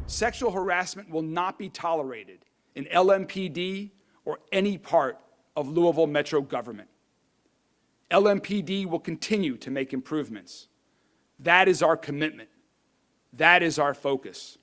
Sexual harassment will not be tolerated in LMPD or any part of Louisville Metro government. LMPD will continue to make improvements. That is our commitment. That is our focus.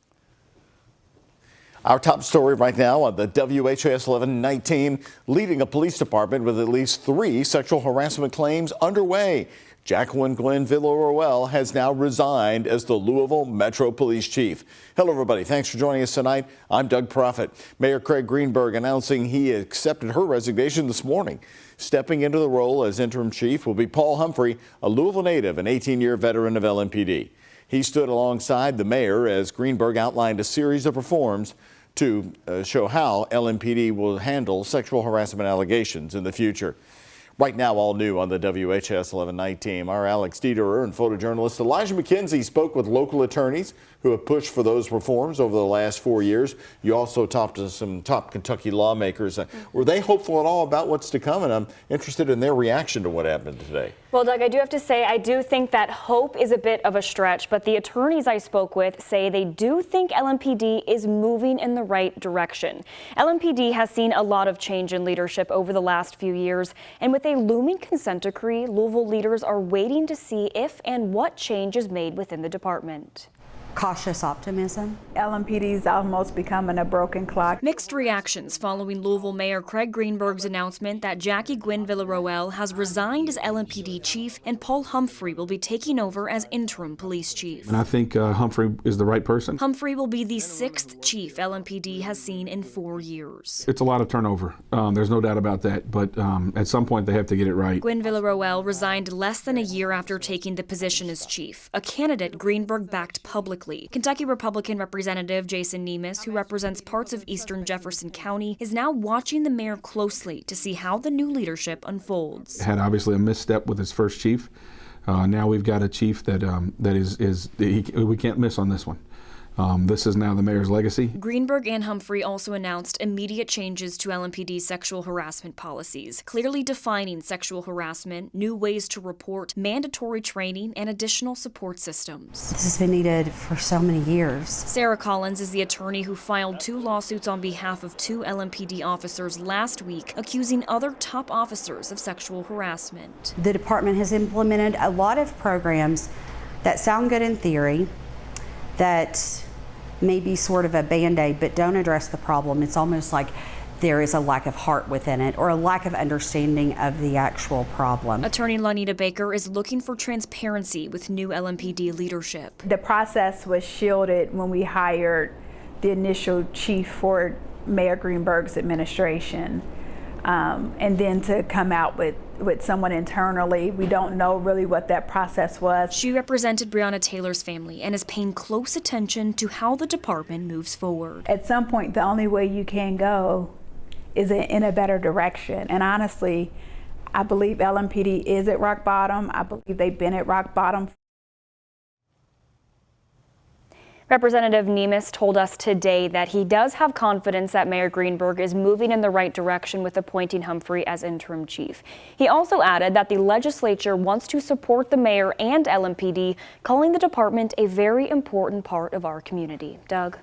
Our top story right now on the WHAS11 19, leading a police department with at least 3 sexual harassment claims underway. Jacqueline Glenn Villarroel has now resigned as the Louisville Metro Police Chief. Hello, everybody. Thanks for joining us tonight. I'm Doug Proffitt. Mayor Craig Greenberg announcing he accepted her resignation this morning. Stepping into the role as interim chief will be Paul Humphrey, a Louisville native and 18-year veteran of LMPD. He stood alongside the mayor as Greenberg outlined a series of reforms to show how LMPD will handle sexual harassment allegations in the future. Right now, all new on the WHAS11 night team, our Alex Dieterer and photojournalist Elijah McKenzie spoke with local attorneys who have pushed for those reforms over the last 4 years. You also talked to some top Kentucky lawmakers. Were they hopeful at all about what's to come? And I'm interested in their reaction to what happened today. Well, Doug, I do have to say, I do think that hope is a bit of a stretch, but the attorneys I spoke with say they do think LMPD is moving in the right direction. LMPD has seen a lot of change in leadership over the last few years, and with a looming consent decree, Louisville leaders are waiting to see if and what change is made within the department. Cautious optimism. LMPD's almost becoming a broken clock. Mixed reactions following Louisville Mayor Craig Greenberg's announcement that Jackie Gwen Villarroel has resigned as LMPD chief and Paul Humphrey will be taking over as interim police chief. And I think Humphrey is the right person. Humphrey will be the 6th chief LMPD has seen in 4 years. It's a lot of turnover. There's no doubt about that, but at some point they have to get it right. Gwen Villarroel resigned less than a year after taking the position as chief, a candidate Greenberg backed publicly. Kentucky Republican Representative Jason Nemes, who represents parts of eastern Jefferson County, is now watching the mayor closely to see how the new leadership unfolds. Had obviously a misstep with his first chief. Now we've got a chief that we can't miss on this one. This is now the mayor's legacy. Greenberg and Humphrey also announced immediate changes to LMPD's sexual harassment policies, clearly defining sexual harassment, new ways to report, mandatory training, and additional support systems. This has been needed for so many years. Sarah Collins is the attorney who filed 2 lawsuits on behalf of 2 LMPD officers last week, accusing other top officers of sexual harassment. The department has implemented a lot of programs that sound good in theory, that may be sort of a band-aid but don't address the problem. It's almost like there is a lack of heart within it or a lack of understanding of the actual problem. Attorney Lanita Baker is looking for transparency with new LMPD leadership. The process was shielded when we hired the initial chief for Mayor Greenberg's administration. And then to come out with someone internally, we don't know really what that process was. She represented Breonna Taylor's family and is paying close attention to how the department moves forward. At some point, the only way you can go is in a better direction. And honestly, I believe LMPD is at rock bottom. I believe they've been at rock bottom. Representative Nemes told us today that he does have confidence that Mayor Greenberg is moving in the right direction with appointing Humphrey as interim chief. He also added that the legislature wants to support the mayor and LMPD, calling the department a very important part of our community. Doug.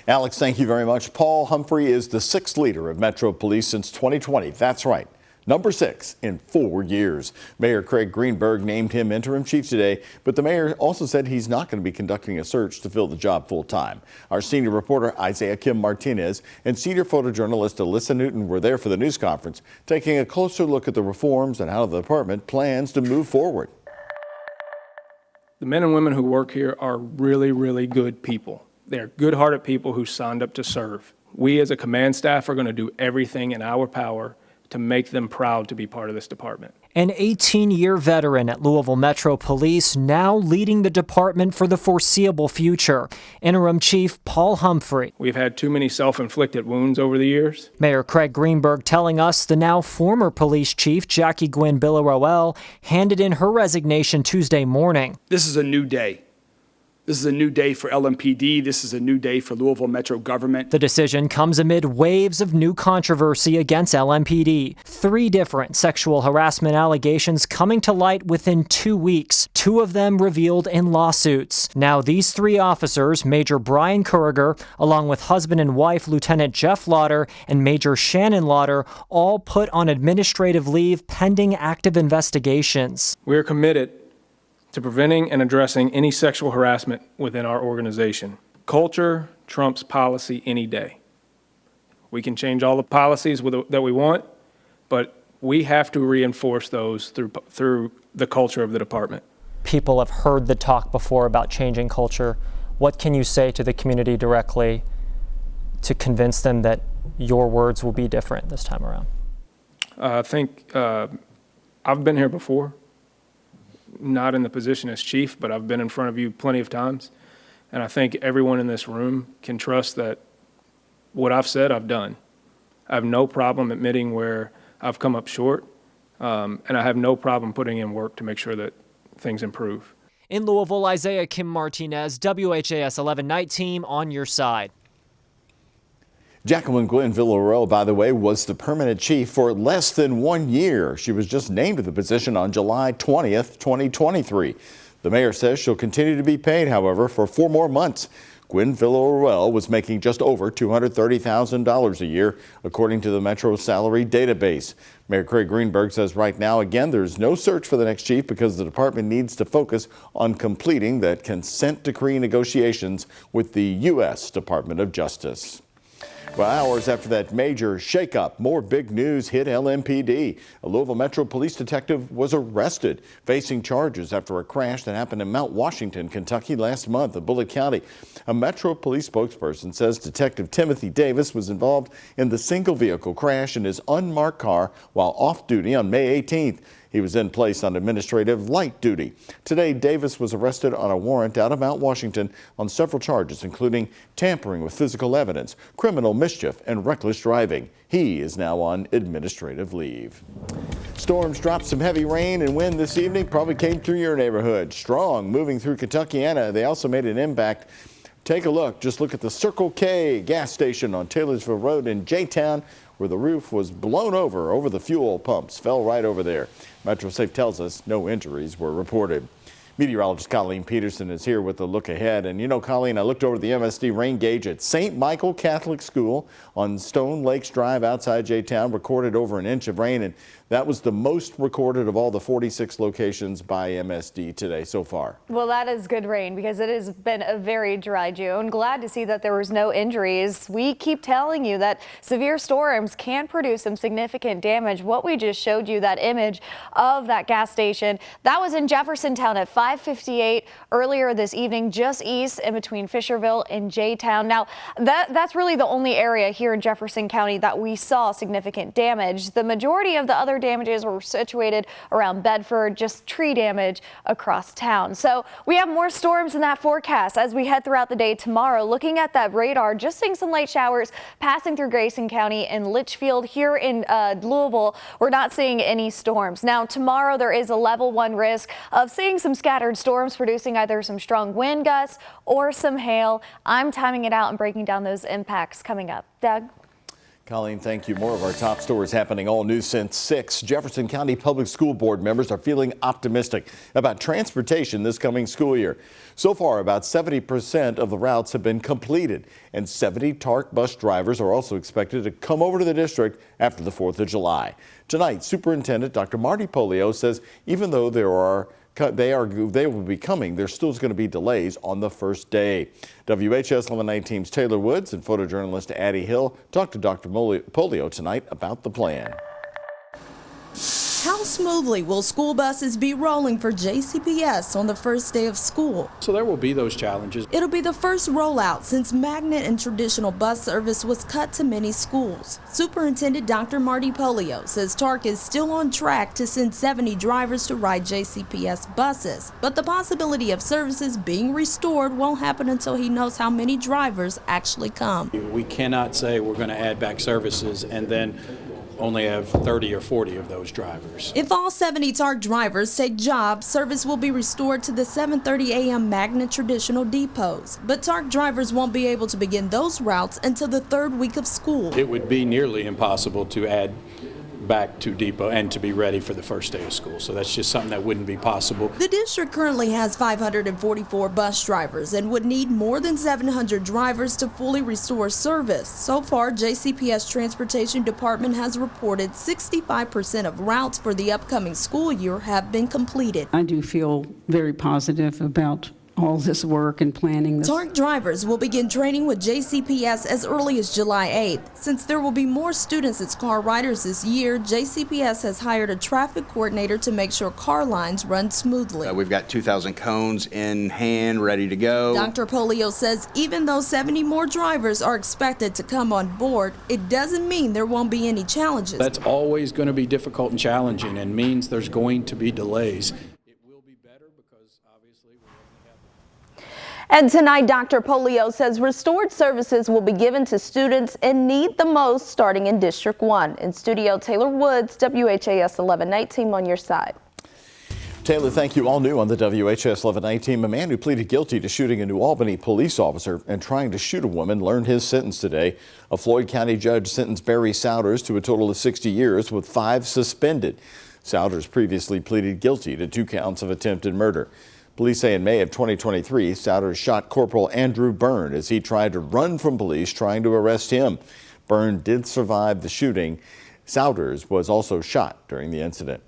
Alex, thank you very much. Paul Humphrey is the 6th leader of Metro Police since 2020. That's right. Number 6 in 4 years. Mayor Craig Greenberg named him interim chief today, but the mayor also said he's not going to be conducting a search to fill the job full time. Our senior reporter Isaiah Kim Martinez and senior photojournalist Alyssa Newton were there for the news conference, taking a closer look at the reforms and how the department plans to move forward. The men and women who work here are really, really good people. They're good-hearted people who signed up to serve. We as a command staff are going to do everything in our power to make them proud to be part of this department. An 18-year veteran at Louisville Metro Police, now leading the department for the foreseeable future. Interim Chief Paul Humphrey. We've had too many self-inflicted wounds over the years. Mayor Craig Greenberg telling us the now former police chief, Jackie Gwen Villarroel, handed in her resignation Tuesday morning. This is a new day. This is a new day for LMPD. This is a new day for Louisville Metro government. The decision comes amid waves of new controversy against LMPD. 3 different sexual harassment allegations coming to light within 2 weeks, 2 of them revealed in lawsuits. Now these 3 officers, Major Brian Kuriger, along with husband and wife Lieutenant Jeff Lauder and Major Shannon Lauder, all put on administrative leave pending active investigations. We're committed to preventing and addressing any sexual harassment within our organization. Culture trumps policy any day. We can change all the policies that we want, but we have to reinforce those through the culture of the department. People have heard the talk before about changing culture. What can you say to the community directly to convince them that your words will be different this time around? I think I've been here before. Not in the position as chief, but I've been in front of you plenty of times. And I think everyone in this room can trust that what I've said, I've done. I have no problem admitting where I've come up short, and I have no problem putting in work to make sure that things improve. In Louisville, Isaiah Kim Martinez, WHAS 11 Night Team on your side. Jacqueline Gwen Villarreal, by the way, was the permanent chief for less than 1 year. She was just named to the position on July 20th, 2023. The mayor says she'll continue to be paid, however, for 4 more months. Gwen Villarreal was making just over $230,000 a year, according to the Metro salary database. Mayor Craig Greenberg says right now, again, there's no search for the next chief because the department needs to focus on completing the consent decree negotiations with the U.S. Department of Justice. Well, hours after that major shakeup, more big news hit LMPD. A Louisville Metro police detective was arrested, facing charges after a crash that happened in Mount Washington, Kentucky last month in Bullitt County. A Metro police spokesperson says Detective Timothy Davis was involved in the single vehicle crash in his unmarked car while off duty on May 18th. He was then placed on administrative light duty. Today, Davis was arrested on a warrant out of Mount Washington on several charges, including tampering with physical evidence, criminal mischief, and reckless driving. He is now on administrative leave. Storms dropped some heavy rain and wind this evening, probably came through your neighborhood. Strong moving through Kentuckiana. They also made an impact. Take a look. Just look at the Circle K gas station on Taylorsville Road in J-Town, where the roof was blown over the fuel pumps, fell right over there. MetroSafe tells us no injuries were reported. Meteorologist Colleen Peterson is here with a look ahead. And you know, Colleen, I looked over the MSD rain gauge at St. Michael Catholic School on Stone Lakes Drive outside J-Town, recorded over an inch of rain, and that was the most recorded of all the 46 locations by MSD today so far. Well, that is good rain because it has been a very dry June. Glad to see that there was no injuries. We keep telling you that severe storms can produce some significant damage. What we just showed you, that image of that gas station, that was in Jeffersontown at 5:58 earlier this evening, just east in between Fisherville and J-Town. Now, that's really the only area here in Jefferson County that we saw significant damage. The majority of the other damages were situated around Bedford, just tree damage across town. So we have more storms in that forecast as we head throughout the day tomorrow. Looking at that radar, just seeing some light showers passing through Grayson County and Litchfield. Here in Louisville, we're not seeing any storms. Now, tomorrow there is a level 1 risk of seeing some scattered storms producing either some strong wind gusts or some hail. I'm timing it out and breaking down those impacts coming up. Doug? Colleen, thank you. More of our top stories happening all news since 6. Jefferson County Public School Board members are feeling optimistic about transportation this coming school year. So far, about 70% of the routes have been completed, and 70 TARC bus drivers are also expected to come over to the district after the 4th of July. Tonight, Superintendent Dr. Marty Polio says even though they will be coming, there's still going to be delays on the first day. WHAS 11 Night Team's Taylor Woods and photojournalist Addie Hill talked to Dr. Polio tonight about the plan. How smoothly will school buses be rolling for JCPS on the first day of school? So there will be those challenges. It'll be the first rollout since magnet and traditional bus service was cut to many schools. Superintendent Dr. Marty Polio says TARC is still on track to send 70 drivers to ride JCPS buses, but the possibility of services being restored won't happen until he knows how many drivers actually come. We cannot say we're going to add back services and then only have 30 or 40 of those drivers. If all 70 TARC drivers take jobs, service will be restored to the 7:30 a.m. Magnet traditional depots. But TARC drivers won't be able to begin those routes until the third week of school. It would be nearly impossible to add back to depot and to be ready for the first day of school. So that's just something that wouldn't be possible. The district currently has 544 bus drivers and would need more than 700 drivers to fully restore service. So far, JCPS Transportation Department has reported 65% of routes for the upcoming school year have been completed. I do feel very positive about all this work and planning this. TARC drivers will begin training with JCPS as early as July 8th. Since there will be more students as car riders this year, JCPS has hired a traffic coordinator to make sure car lines run smoothly. We've got 2,000 cones in hand, ready to go. Dr. Polio says even though 70 more drivers are expected to come on board, it doesn't mean there won't be any challenges. That's always going to be difficult and challenging and means there's going to be delays. And tonight, Dr. Polio says restored services will be given to students in need the most starting in District 1. In studio, Taylor Woods, WHAS 1119 on your side. Taylor, thank you. All new on the WHAS 1119, a man who pleaded guilty to shooting a New Albany police officer and trying to shoot a woman learned his sentence today. A Floyd County judge sentenced Barry Souders to a total of 60 years with 5 suspended. Souders previously pleaded guilty to 2 counts of attempted murder. Police say in May of 2023, Souders shot Corporal Andrew Byrne as he tried to run from police trying to arrest him. Byrne did survive the shooting. Souders was also shot during the incident.